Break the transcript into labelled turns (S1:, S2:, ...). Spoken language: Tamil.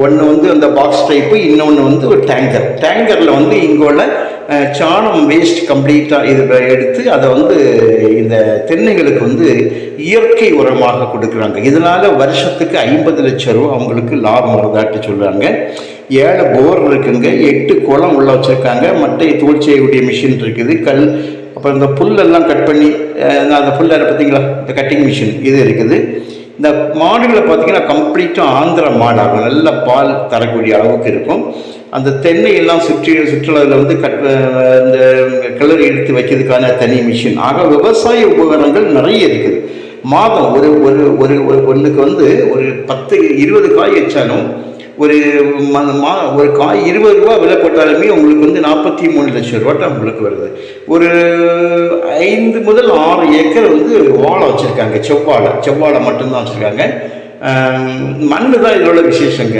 S1: ஒன்று வந்து அந்த பாக்ஸ் டைப்பு, இன்னொன்று வந்து ஒரு டேங்கரில் வந்து இங்குள்ள சாணம் வேஸ்ட் கம்ப்ளீட்டாக இது எடுத்து அதை வந்து இந்த தென்னைகளுக்கு வந்து இயற்கை உரமாக கொடுக்குறாங்க. இதனால் வருஷத்துக்கு 50 லட்சம் ரூபா அவங்களுக்கு லாபம் வருதாட்டு சொல்கிறாங்க. 7 போர் இருக்குங்க, 8 குளம் உள்ள வச்சுருக்காங்க, மட்டை தூள் செய்யக்கூடிய மிஷின் இருக்குது, கல், அப்புறம் இந்த புல்லெல்லாம் கட் பண்ணி அந்த புல்லை பார்த்தீங்களா, இந்த கட்டிங் மிஷின் இது இருக்குது. இந்த மாடுகளை பார்த்தீங்கன்னா கம்ப்ளீட்டாக ஆந்திர மாடாகும், நல்ல பால் தரக்கூடிய அளவுக்கு இருக்கும். அந்த தென்னையெல்லாம் சுற்றுலாவில் வந்து இந்த கிளறி எடுத்து வைக்கிறதுக்கான தனி மிஷின். ஆக விவசாய உபகரணங்கள் நிறைய இருக்குது. மாதம் ஒரு ஒரு ஒரு ஒன்றுக்கு வந்து ஒரு 10-20 காய் வச்சாலும் ஒரு காய் 20 ரூபா விலை போட்டாலுமே உங்களுக்கு வந்து 43 லட்சம் ரூபாய் உங்களுக்கு வருது. ஒரு 5 முதல் 6 ஏக்கர் வந்து வாழை வச்சுருக்காங்க, செவ்வாழை மட்டும்தான் வச்சுருக்காங்க. மண்ணு தான் இதோட விசேஷங்க.